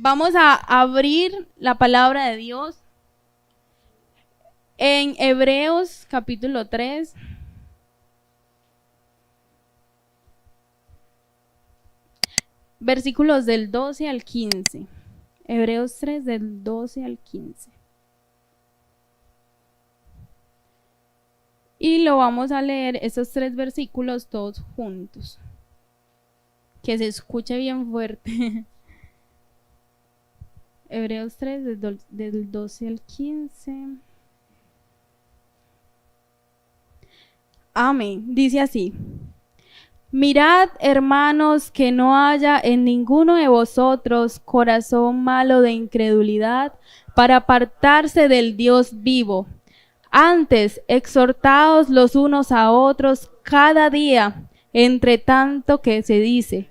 Vamos a abrir la palabra de Dios en Hebreos capítulo 3. Versículos del 12 al 15. Hebreos 3 del 12 al 15. Y lo vamos a leer esos 3 versículos todos juntos. Que se escuche bien fuerte. Hebreos 3 del 12 al 15. Amén. Dice así: Mirad, hermanos, que no haya en ninguno de vosotros corazón malo de incredulidad para apartarse del Dios vivo. Antes, exhortaos los unos a otros cada día, entre tanto que se dice,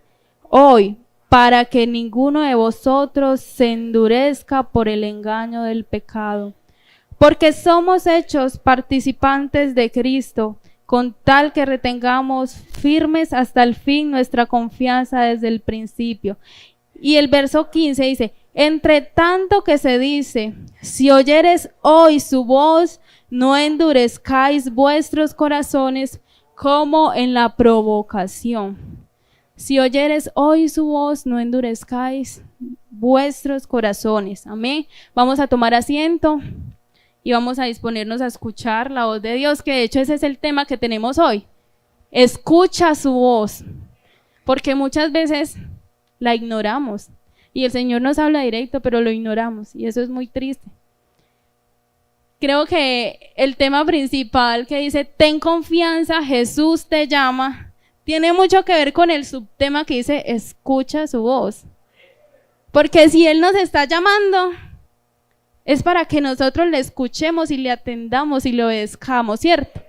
hoy, para que ninguno de vosotros se endurezca por el engaño del pecado. Porque somos hechos participantes de Cristo, con tal que retengamos firmes hasta el fin nuestra confianza desde el principio. Y el verso 15 dice, entre tanto que se dice, si oyeres hoy su voz, no endurezcáis vuestros corazones como en la provocación. Si oyeres hoy su voz, no endurezcáis vuestros corazones. Amén. Vamos a tomar asiento y vamos a disponernos a escuchar la voz de Dios, que de hecho ese es el tema que tenemos hoy. Escucha su voz, porque muchas veces la ignoramos y el Señor nos habla directo, pero lo ignoramos y eso es muy triste. Creo que el tema principal que dice, ten confianza, Jesús te llama, tiene mucho que ver con el subtema que dice, escucha su voz. Porque si Él nos está llamando, es para que nosotros le escuchemos y le atendamos y le obedezcamos, ¿cierto?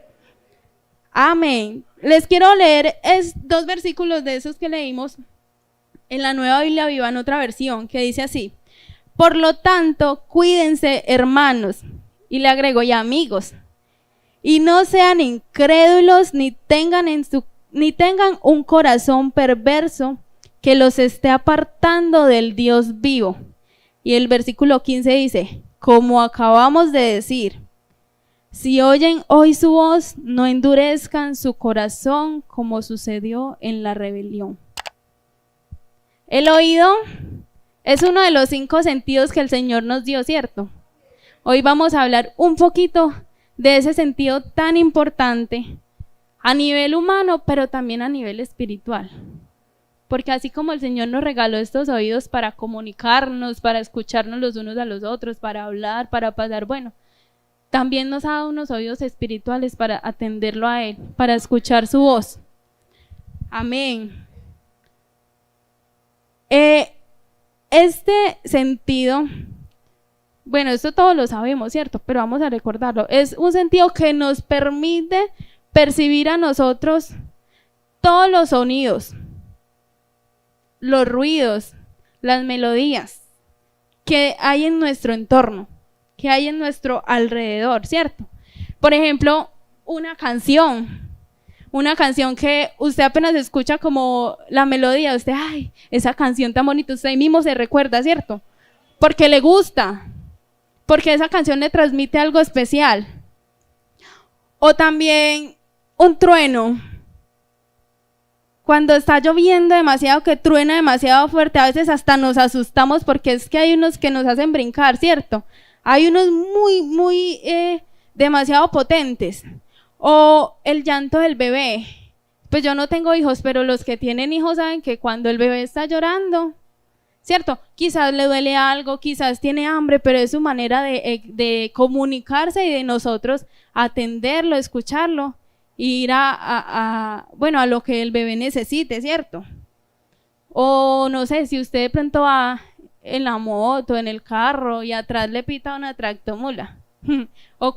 Amén. Les quiero leer 2 versículos de esos que leímos en la Nueva Biblia Viva, en otra versión, que dice así, por lo tanto, cuídense, hermanos, y le agrego, y amigos, y no sean incrédulos ni tengan un corazón perverso que los esté apartando del Dios vivo. Y el versículo 15 dice, como acabamos de decir, si oyen hoy su voz, no endurezcan su corazón como sucedió en la rebelión. El oído es uno de los 5 sentidos que el Señor nos dio, ¿cierto? Hoy vamos a hablar un poquito de ese sentido tan importante a nivel humano, pero también a nivel espiritual. Porque así como el Señor nos regaló estos oídos para comunicarnos, para escucharnos los unos a los otros, para hablar, para pasar, bueno, también nos ha dado unos oídos espirituales para atenderlo a Él, para escuchar su voz. Amén. Este sentido, bueno, esto todos lo sabemos, ¿cierto? Pero vamos a recordarlo. Es un sentido que nos permite percibir a nosotros todos los sonidos, los ruidos, las melodías que hay en nuestro entorno, que hay en nuestro alrededor, ¿cierto? Por ejemplo, una canción que usted apenas escucha como la melodía, usted, ay, esa canción tan bonita, usted mismo se recuerda, ¿cierto? Porque le gusta, porque esa canción le transmite algo especial. O también un trueno. Cuando está lloviendo demasiado, que truena demasiado fuerte, a veces hasta nos asustamos porque es que hay unos que nos hacen brincar, ¿cierto? Hay unos muy demasiado potentes. O el llanto del bebé. Pues yo no tengo hijos, pero los que tienen hijos saben que cuando el bebé está llorando, ¿cierto? Quizás le duele algo, quizás tiene hambre, pero es su manera de comunicarse y de nosotros atenderlo, escucharlo, e ir a lo que el bebé necesite, ¿cierto? O no sé, si usted de pronto va en la moto, en el carro y atrás le pita una tractomula o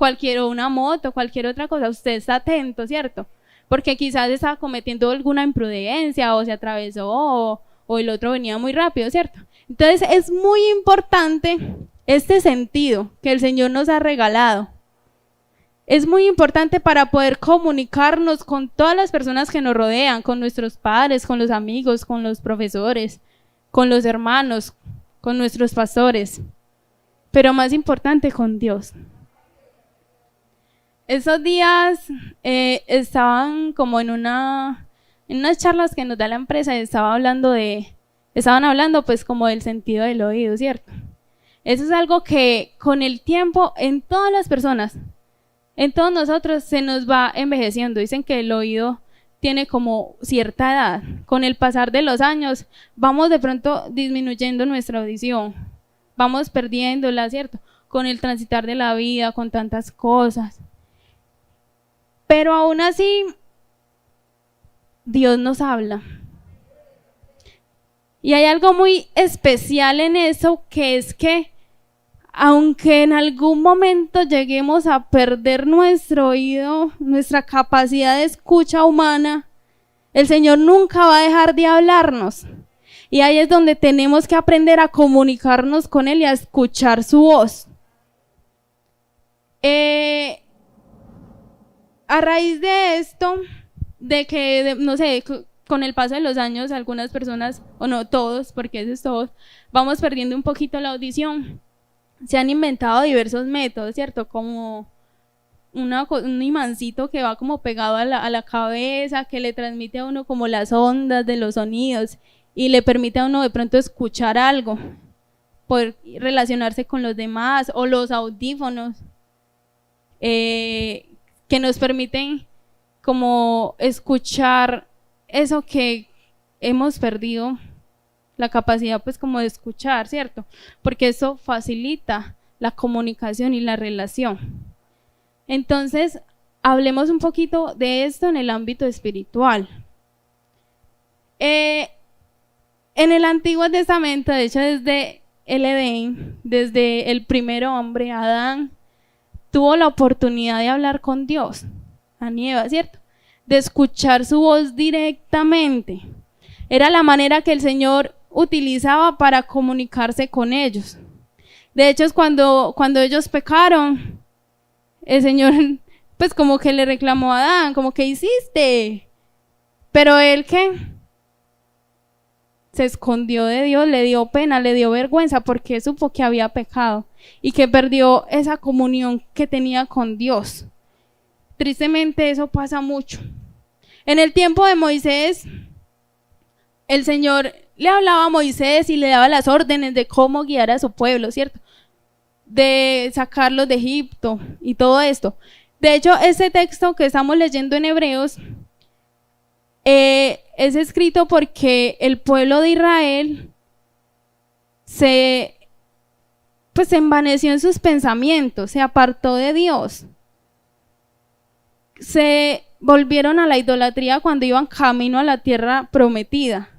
una moto, cualquier otra cosa, usted está atento, ¿cierto? Porque quizás estaba cometiendo alguna imprudencia o se atravesó o el otro venía muy rápido, ¿cierto? Entonces es muy importante este sentido que el Señor nos ha regalado. Es muy importante para poder comunicarnos con todas las personas que nos rodean, con nuestros padres, con los amigos, con los profesores, con los hermanos, con nuestros pastores, pero más importante, con Dios. Esos días estaban como en unas charlas que nos da la empresa, estaban hablando pues como del sentido del oído, ¿cierto? Eso es algo que con el tiempo en todas las personas, en todos nosotros se nos va envejeciendo. Dicen que el oído tiene como cierta edad. Con el pasar de los años vamos de pronto disminuyendo nuestra audición, vamos perdiéndola, ¿cierto? Con el transitar de la vida, con tantas cosas. Pero aún así, Dios nos habla. Y hay algo muy especial en eso, que es que aunque en algún momento lleguemos a perder nuestro oído, nuestra capacidad de escucha humana, el Señor nunca va a dejar de hablarnos. Y ahí es donde tenemos que aprender a comunicarnos con Él y a escuchar su voz. A raíz de esto, no sé, con el paso de los años, algunas personas, o no todos, porque eso es todos, vamos perdiendo un poquito la audición. Se han inventado diversos métodos, ¿cierto? Como un imancito que va como pegado a la cabeza, que le transmite a uno como las ondas de los sonidos y le permite a uno de pronto escuchar algo, poder relacionarse con los demás, o los audífonos que nos permiten como escuchar eso que hemos perdido la capacidad pues como de escuchar, ¿cierto? Porque eso facilita la comunicación y la relación. Entonces, hablemos un poquito de esto en el ámbito espiritual. En el Antiguo Testamento, de hecho desde el Edén, desde el primer hombre, Adán, tuvo la oportunidad de hablar con Dios, Adán y Eva, ¿cierto? De escuchar su voz directamente. Era la manera que el Señor utilizaba para comunicarse con ellos. De hecho, es cuando ellos pecaron, el Señor pues como que le reclamó a Adán, como que hiciste, pero él ¿qué? Se escondió de Dios, le dio pena, le dio vergüenza, porque supo que había pecado y que perdió esa comunión que tenía con Dios. Tristemente eso pasa mucho. En el tiempo de Moisés, el Señor le hablaba a Moisés y le daba las órdenes de cómo guiar a su pueblo, ¿cierto? De sacarlos de Egipto y todo esto. De hecho, ese texto que estamos leyendo en Hebreos es escrito porque el pueblo de Israel se envaneció en sus pensamientos, se apartó de Dios. Se volvieron a la idolatría cuando iban camino a la tierra prometida.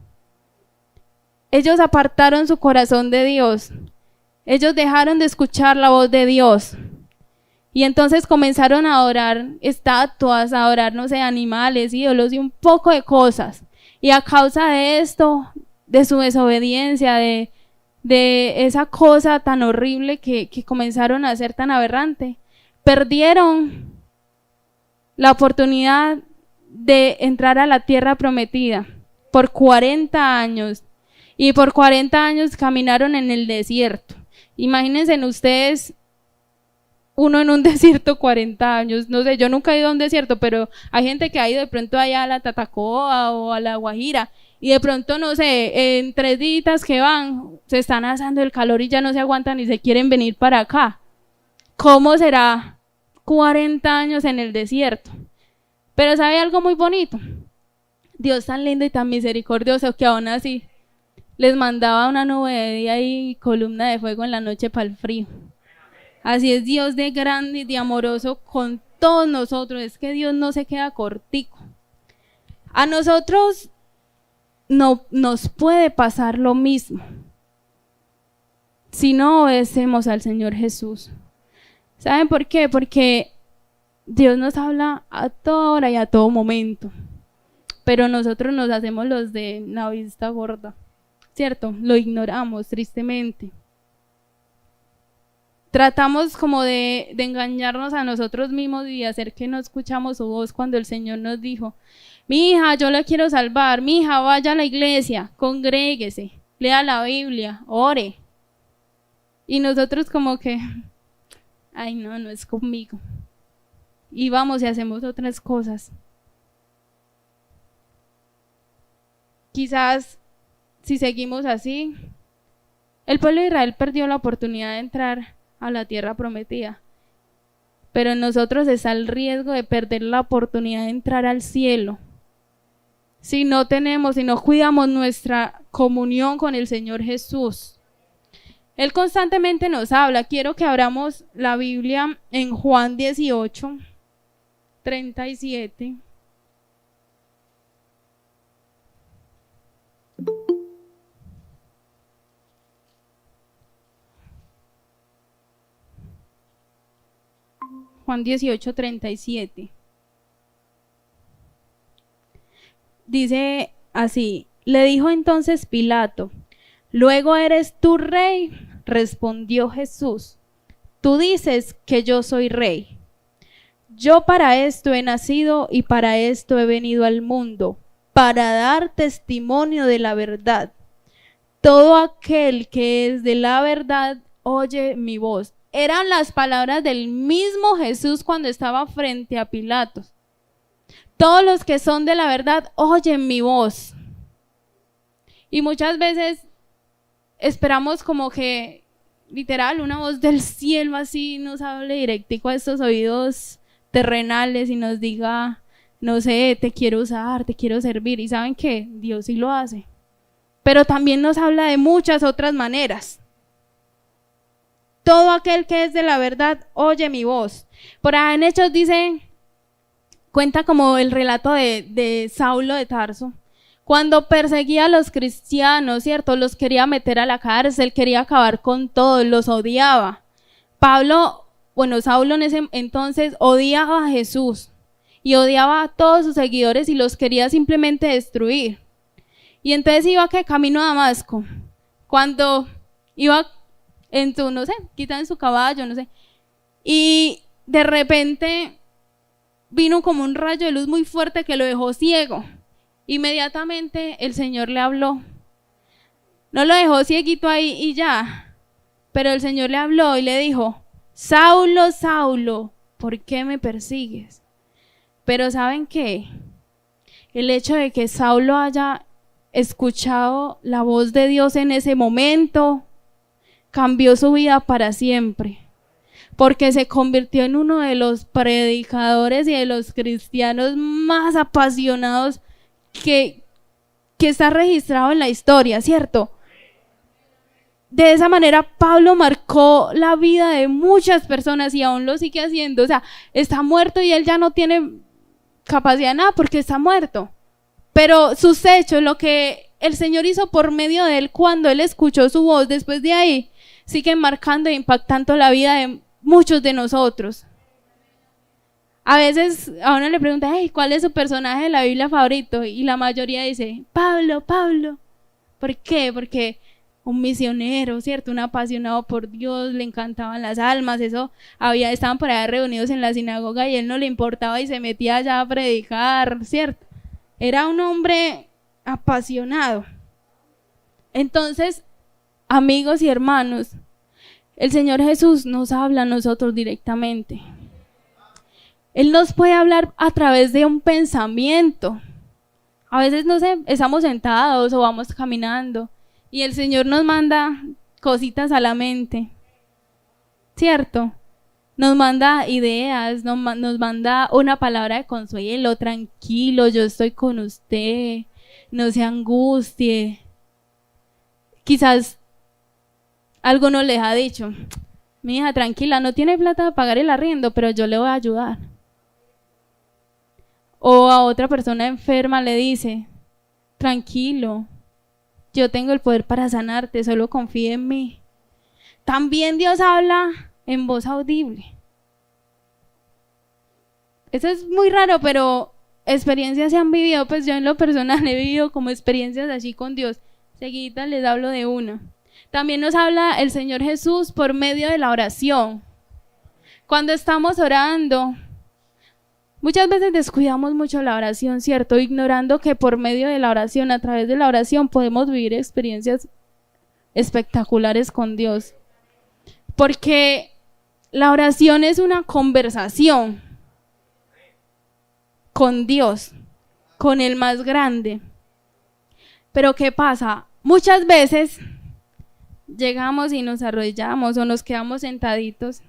Ellos apartaron su corazón de Dios. Ellos dejaron de escuchar la voz de Dios. Y entonces comenzaron a adorar estatuas, a adorar, no sé, animales, ídolos y un poco de cosas. Y a causa de esto, de su desobediencia, de esa cosa tan horrible que comenzaron a hacer tan aberrante, perdieron la oportunidad de entrar a la tierra prometida por 40 años. Y por 40 años caminaron en el desierto. Imagínense ustedes, uno en un desierto 40 años. No sé, yo nunca he ido a un desierto, pero hay gente que ha ido de pronto allá a la Tatacoa o a la Guajira. Y de pronto, no sé, en 3 días que van, se están asando el calor y ya no se aguantan y se quieren venir para acá. ¿Cómo será 40 años en el desierto? Pero ¿sabe algo muy bonito? Dios tan lindo y tan misericordioso que aún así les mandaba una nube de día y columna de fuego en la noche para el frío. Así es Dios de grande y de amoroso con todos nosotros. Es que Dios no se queda cortico. A nosotros no nos puede pasar lo mismo si no obedecemos al Señor Jesús. ¿Saben por qué? Porque Dios nos habla a toda hora y a todo momento, pero nosotros nos hacemos los de la vista gorda, ¿cierto? Lo ignoramos tristemente. Tratamos como de engañarnos a nosotros mismos y hacer que no escuchamos su voz cuando el Señor nos dijo: mi hija, yo la quiero salvar, mi hija, vaya a la iglesia, congréguese, lea la Biblia, ore, Y nosotros como que, ay no, no es conmigo. Y vamos y hacemos otras cosas. Quizás si seguimos así, el pueblo de Israel perdió la oportunidad de entrar a la tierra prometida. Pero en nosotros está el riesgo de perder la oportunidad de entrar al cielo. Si no cuidamos nuestra comunión con el Señor Jesús. Él constantemente nos habla. Quiero que abramos la Biblia en Juan 18, 37. Juan 18, 37. Dice así: le dijo entonces Pilato: ¿luego eres tú rey? Respondió Jesús: tú dices que yo soy rey. Yo para esto he nacido y para esto he venido al mundo, para dar testimonio de la verdad. Todo aquel que es de la verdad oye mi voz. Eran las palabras del mismo Jesús cuando estaba frente a Pilatos. Todos los que son de la verdad oyen mi voz. Y muchas veces esperamos como que, literal, una voz del cielo así nos hable directico a estos oídos terrenales y nos diga, no sé, te quiero usar, te quiero servir. ¿Y saben qué? Dios sí lo hace. Pero también nos habla de muchas otras maneras. Todo aquel que es de la verdad oye mi voz. Por ahí en Hechos cuenta como el relato de Saulo de Tarso. Cuando perseguía a los cristianos, ¿cierto? Los quería meter a la cárcel, quería acabar con todos, los odiaba. Saulo en ese entonces odiaba a Jesús y odiaba a todos sus seguidores y los quería simplemente destruir. Y entonces iba camino a Damasco. Cuando iba en su, no sé, quizá en su caballo, no sé. Y de repente vino como un rayo de luz muy fuerte que lo dejó ciego. Inmediatamente el Señor le habló. No lo dejó cieguito ahí y ya, pero el Señor le habló y le dijo: Saulo, Saulo, ¿por qué me persigues? Pero ¿saben qué? El hecho de que Saulo haya escuchado la voz de Dios en ese momento cambió su vida para siempre, porque se convirtió en uno de los predicadores y de los cristianos más apasionados que está registrado en la historia, ¿cierto? De esa manera Pablo marcó la vida de muchas personas y aún lo sigue haciendo. O sea, está muerto y él ya no tiene capacidad de nada porque está muerto. Pero sus hechos, lo que el Señor hizo por medio de él cuando él escuchó su voz, después de ahí, siguen marcando e impactando la vida de muchos de nosotros. A veces a uno le pregunta, hey, ¿cuál es su personaje de la Biblia favorito? Y la mayoría dice, Pablo, Pablo. ¿Por qué? Porque un misionero, ¿cierto? Un apasionado por Dios, le encantaban las almas, estaban por allá reunidos en la sinagoga y él no le importaba y se metía allá a predicar, ¿cierto? Era un hombre apasionado. Entonces, amigos y hermanos, el Señor Jesús nos habla a nosotros directamente. Él nos puede hablar a través de un pensamiento. A veces, no sé, estamos sentados o vamos caminando y el Señor nos manda cositas a la mente, ¿cierto? Nos manda ideas, nos manda una palabra de consuelo, tranquilo, yo estoy con usted, no se angustie. Quizás alguno les ha dicho, mi hija, tranquila, no tiene plata para pagar el arriendo, pero yo le voy a ayudar. O a otra persona enferma le dice, tranquilo, yo tengo el poder para sanarte, solo confía en mí. También Dios habla en voz audible. Eso es muy raro, pero experiencias se han vivido, pues yo en lo personal he vivido como experiencias así con Dios. Seguida les hablo de una. También nos habla el Señor Jesús por medio de la oración. Cuando estamos orando, muchas veces descuidamos mucho la oración, ¿cierto? Ignorando que por medio de la oración, a través de la oración, podemos vivir experiencias espectaculares con Dios. porque la oración es una conversación con Dios, con el más grande. Pero ¿qué pasa? Muchas veces llegamos y nos arrodillamos o nos quedamos sentaditos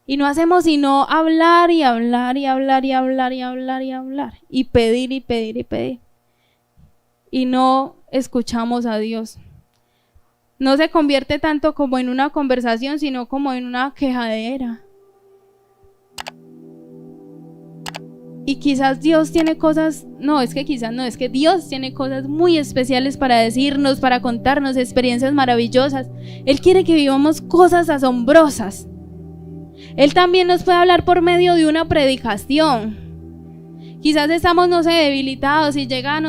y no hacemos sino hablar y hablar y hablar y hablar y hablar y hablar y pedir y pedir y pedir. Y no escuchamos a Dios. No se convierte tanto como en una conversación, sino como en una quejadera. Y quizás Dios tiene cosas, es que Dios tiene cosas muy especiales para decirnos, para contarnos experiencias maravillosas. Él quiere que vivamos cosas asombrosas. Él también nos puede hablar por medio de una predicación. Quizás estamos, debilitados y llega,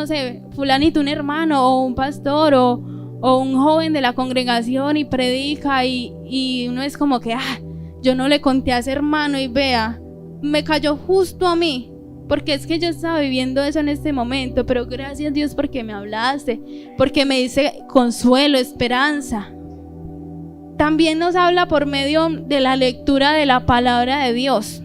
fulanito, un hermano o un pastor o un joven de la congregación y predica y uno es como que, yo no le conté a ese hermano y vea, me cayó justo a mí. Porque es que yo estaba viviendo eso en este momento, pero gracias Dios porque me hablaste, porque me dice consuelo, esperanza. También nos habla por medio de la lectura de la palabra de Dios.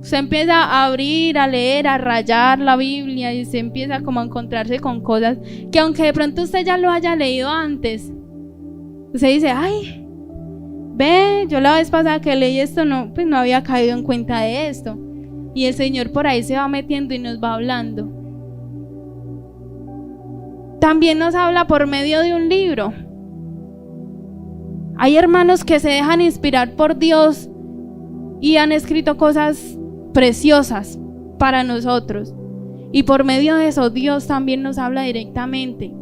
Se empieza a abrir, a leer, a rayar la Biblia y se empieza como a encontrarse con cosas que aunque de pronto usted ya lo haya leído antes, usted dice, yo la vez pasada que leí esto no había caído en cuenta de esto. Y el Señor por ahí se va metiendo y nos va hablando. También nos habla por medio de un libro. Hay hermanos que se dejan inspirar por Dios y han escrito cosas preciosas para nosotros. Y por medio de eso Dios también nos habla directamente.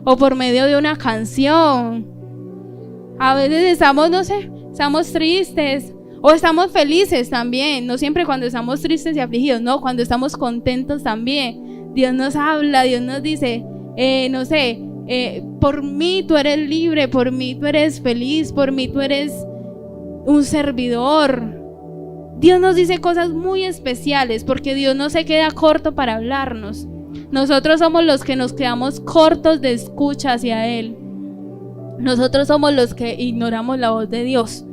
O por medio de una canción. A veces estamos tristes. O estamos felices también, no siempre cuando estamos tristes y afligidos, no, cuando estamos contentos también. Dios nos habla, Dios nos dice, por mí tú eres libre, por mí tú eres feliz, por mí tú eres un servidor. Dios nos dice cosas muy especiales porque Dios no se queda corto para hablarnos. Nosotros somos los que nos quedamos cortos de escucha hacia Él. Nosotros somos los que ignoramos la voz de Dios.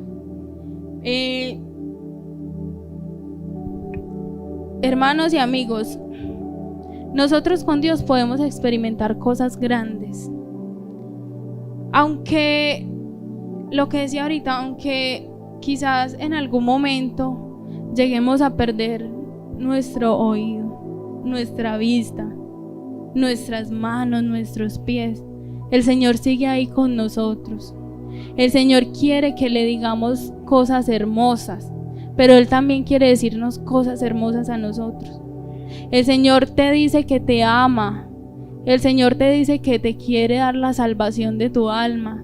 Hermanos y amigos, nosotros con Dios podemos experimentar cosas grandes. Aunque, lo que decía ahorita, aunque quizás en algún momento lleguemos a perder nuestro oído, nuestra vista, nuestras manos, nuestros pies, el Señor sigue ahí con nosotros. El Señor quiere que le digamos cosas hermosas, pero Él también quiere decirnos cosas hermosas a nosotros. El Señor te dice que te ama. El Señor te dice que te quiere dar la salvación de tu alma,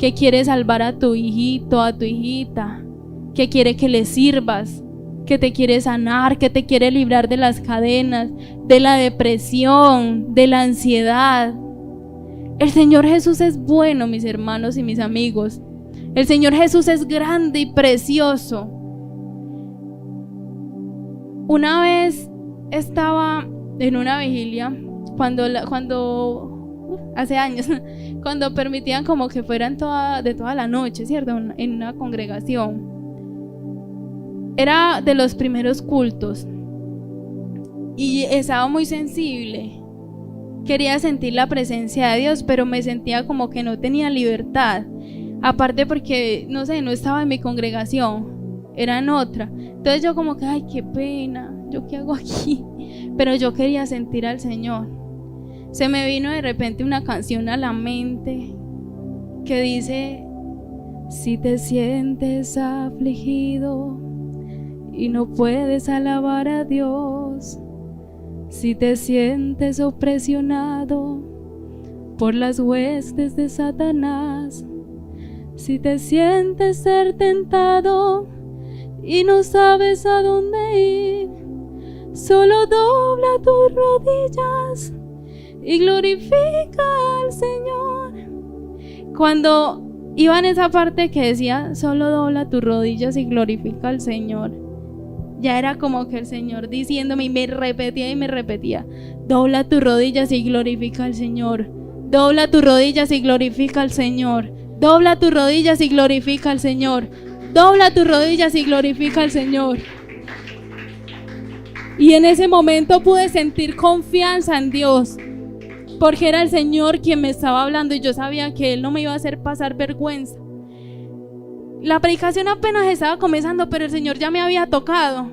que quiere salvar a tu hijito, a tu hijita, que quiere que le sirvas, que te quiere sanar, que te quiere librar de las cadenas, de la depresión, de la ansiedad. El Señor Jesús es bueno, mis hermanos y mis amigos. El Señor Jesús es grande y precioso. Una vez estaba en una vigilia, hace años, cuando permitían como que fueran de toda la noche, ¿cierto? En una congregación. Era de los primeros cultos y estaba muy sensible. Quería sentir la presencia de Dios, pero me sentía como que no tenía libertad. Aparte porque, no estaba en mi congregación, era en otra. Entonces yo como que, qué pena, ¿yo qué hago aquí? Pero yo quería sentir al Señor. Se me vino de repente una canción a la mente que dice: si te sientes afligido y no puedes alabar a Dios, si te sientes opresionado por las huestes de Satanás, si te sientes ser tentado y no sabes a dónde ir, solo dobla tus rodillas y glorifica al Señor. Cuando iba en esa parte que decía solo dobla tus rodillas y glorifica al Señor, ya era como que el Señor diciéndome, y me repetía: dobla tus rodillas y glorifica al Señor, dobla tus rodillas y glorifica al Señor, Dobla tus rodillas y glorifica al Señor. Dobla tus rodillas y glorifica al Señor. Y en ese momento pude sentir confianza en Dios, porque era el Señor quien me estaba hablando y yo sabía que Él no me iba a hacer pasar vergüenza. La predicación apenas estaba comenzando, pero el Señor ya me había tocado.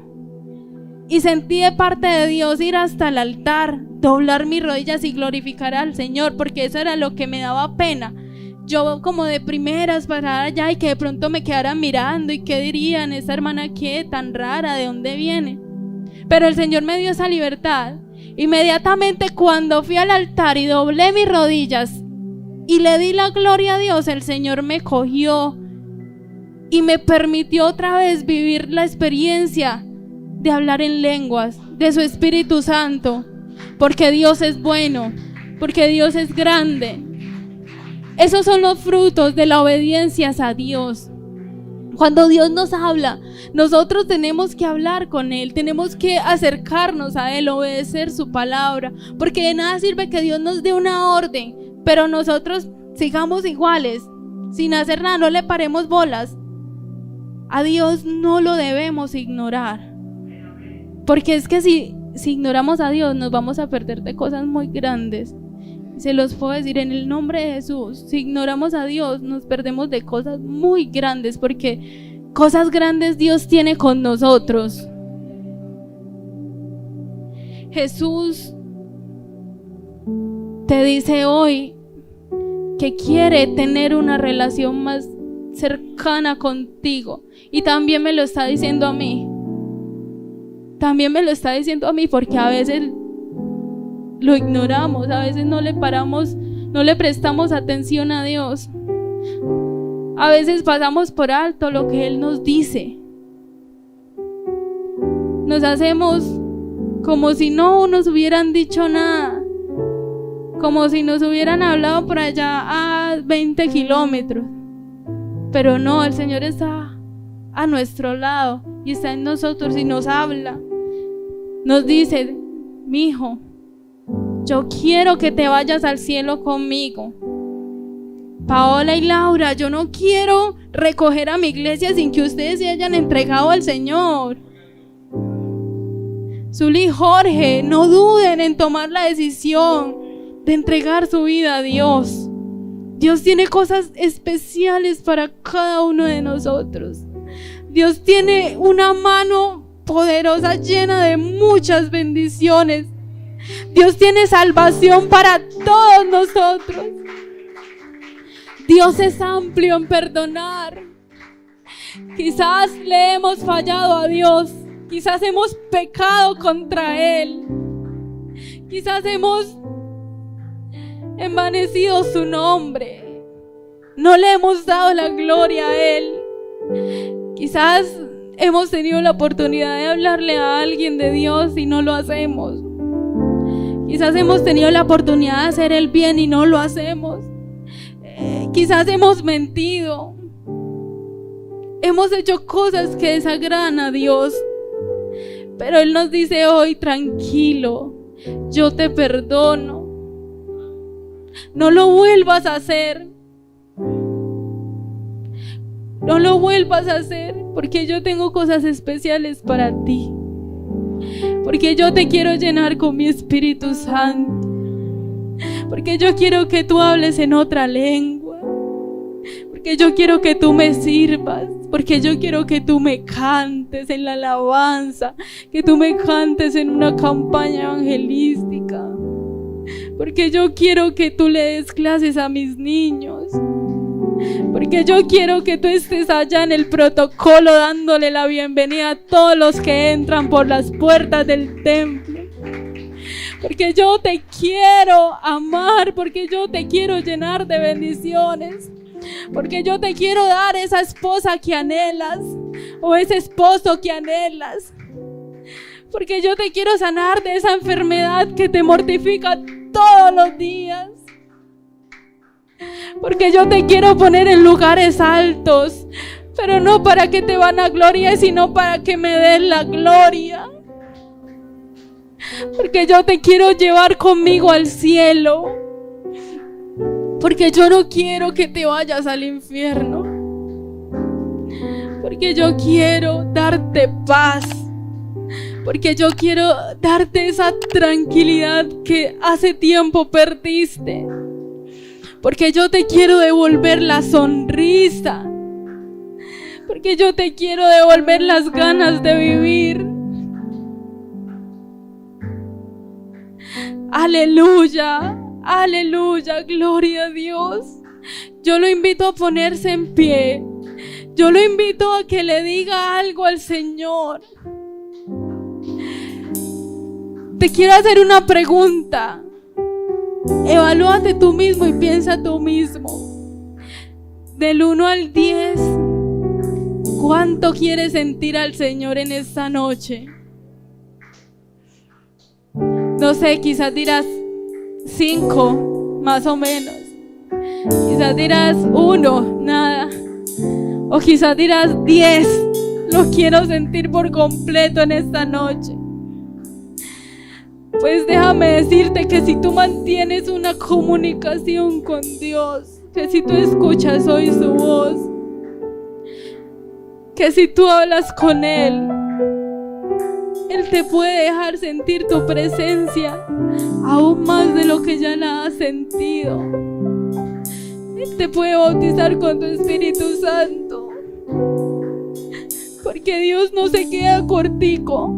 Y sentí de parte de Dios ir hasta el altar, doblar mis rodillas y glorificar al Señor, porque eso era lo que me daba pena. Yo como de primeras pasar allá y que de pronto me quedaran mirando y qué dirían, esta hermana qué tan rara, ¿de dónde viene? Pero el Señor me dio esa libertad. Inmediatamente cuando fui al altar y doblé mis rodillas y le di la gloria a Dios, el Señor me cogió y me permitió otra vez vivir la experiencia de hablar en lenguas, de su Espíritu Santo, porque Dios es bueno, porque Dios es grande. Esos son los frutos de la obediencia a Dios. Cuando Dios nos habla, nosotros tenemos que hablar con Él, tenemos que acercarnos a Él, obedecer su palabra, porque de nada sirve que Dios nos dé una orden, pero nosotros sigamos iguales, sin hacer nada, no le paremos bolas. A Dios no lo debemos ignorar, porque es que si ignoramos a Dios nos vamos a perder de cosas muy grandes. Se los puedo decir en el nombre de Jesús, si ignoramos a Dios nos perdemos de cosas muy grandes, porque cosas grandes Dios tiene con nosotros. Jesús te dice hoy que quiere tener una relación más cercana contigo, y también me lo está diciendo a mí. También me lo está diciendo a mí, porque a veces lo ignoramos, a veces no le paramos, no le prestamos atención a Dios. A veces pasamos por alto lo que Él nos dice. Nos hacemos como si no nos hubieran dicho nada, como si nos hubieran hablado por allá a 20 kilómetros. Pero no, el Señor está a nuestro lado y está en nosotros y nos habla. Nos dice: mi hijo, yo quiero que te vayas al cielo conmigo. Paola y Laura, yo no quiero recoger a mi iglesia sin que ustedes se hayan entregado al Señor. Zuli y Jorge, no duden en tomar la decisión de entregar su vida a Dios. Dios tiene cosas especiales para cada uno de nosotros. Dios tiene una mano poderosa llena de muchas bendiciones. Dios tiene salvación para todos nosotros. Dios es amplio en perdonar. Quizás le hemos fallado a Dios, quizás hemos pecado contra Él, quizás hemos envanecido su nombre, no le hemos dado la gloria a Él. Quizás hemos tenido la oportunidad de hablarle a alguien de Dios y no lo hacemos. Quizás hemos tenido la oportunidad de hacer el bien y no lo hacemos. Quizás hemos mentido. Hemos hecho cosas que desagradan a Dios. Pero Él nos dice hoy: tranquilo, yo te perdono. No lo vuelvas a hacer. No lo vuelvas a hacer, porque yo tengo cosas especiales para ti. Porque yo te quiero llenar con mi Espíritu Santo. Porque yo quiero que tú hables en otra lengua. Porque yo quiero que tú me sirvas. Porque yo quiero que tú me cantes en la alabanza. Que tú me cantes en una campaña evangelística. Porque yo quiero que tú le des clases a mis niños. Porque yo quiero que tú estés allá en el protocolo dándole la bienvenida a todos los que entran por las puertas del templo. Porque yo te quiero amar, porque yo te quiero llenar de bendiciones, porque yo te quiero dar esa esposa que anhelas o ese esposo que anhelas, porque yo te quiero sanar de esa enfermedad que te mortifica todos los días. Porque yo te quiero poner en lugares altos, pero no para que te vanaglories, sino para que me des la gloria. Porque yo te quiero llevar conmigo al cielo. Porque yo no quiero que te vayas al infierno. Porque yo quiero darte paz. Porque yo quiero darte esa tranquilidad que hace tiempo perdiste. Porque yo te quiero devolver la sonrisa. Porque yo te quiero devolver las ganas de vivir. Aleluya, aleluya, gloria a Dios. Yo lo invito a ponerse en pie. Yo lo invito a que le diga algo al Señor. Te quiero hacer una pregunta. Evalúate tú mismo y piensa tú mismo. Del 1 al 10, ¿cuánto quieres sentir al Señor en esta noche? No sé, quizás dirás 5, más o menos. Quizás dirás 1, nada. O quizás dirás 10, lo quiero sentir por completo en esta noche. Pues déjame decirte que si tú mantienes una comunicación con Dios, que si tú escuchas hoy su voz, que si tú hablas con Él, Él te puede dejar sentir tu presencia aún más de lo que ya la has sentido. Él te puede bautizar con tu Espíritu Santo, porque Dios no se queda cortico.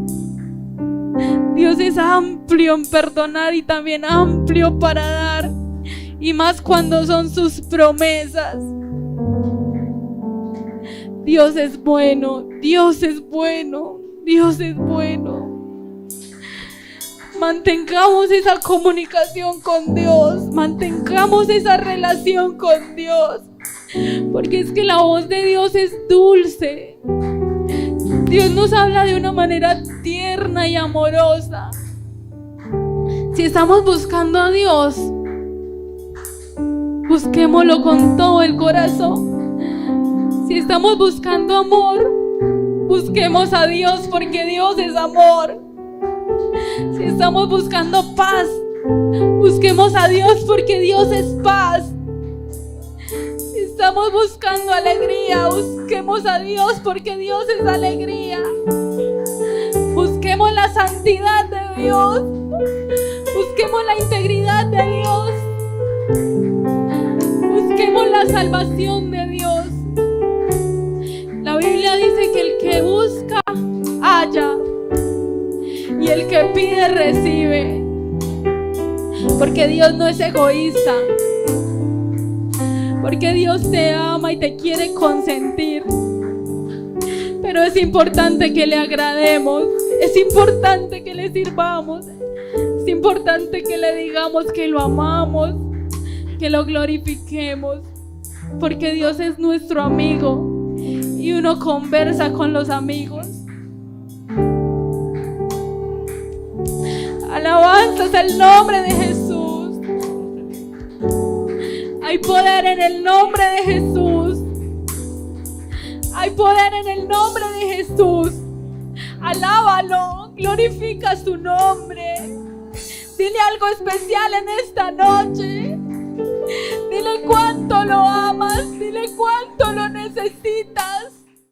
Dios es amplio en perdonar y también amplio para dar, y más cuando son sus promesas. Dios es bueno, Dios es bueno, Dios es bueno. Mantengamos esa comunicación con Dios, mantengamos esa relación con Dios, porque es que la voz de Dios es dulce. Dios nos habla de una manera tierna y amorosa. Si estamos buscando a Dios, busquémoslo con todo el corazón. Si estamos buscando amor, busquemos a Dios, porque Dios es amor. Si estamos buscando paz, busquemos a Dios, porque Dios es paz. Si estamos buscando alegría, busquemos a Dios, porque Dios es alegría. Busquemos la santidad de Dios, busquemos la integridad de Dios, busquemos la salvación de Dios. La Biblia dice que el que busca, halla, y el que pide, recibe. Porque Dios no es egoísta, porque Dios te ama y te quiere consentir. Pero es importante que le agrademos, es importante que le sirvamos, es importante que le digamos que lo amamos, que lo glorifiquemos, porque Dios es nuestro amigo y uno conversa con los amigos. Alabanzas al nombre de Jesús. Hay poder en el nombre de Jesús. Hay poder en el nombre de Jesús. Alábalo, glorifica su nombre. Dile algo especial en esta noche. Dile cuánto lo amas, dile cuánto lo necesitas.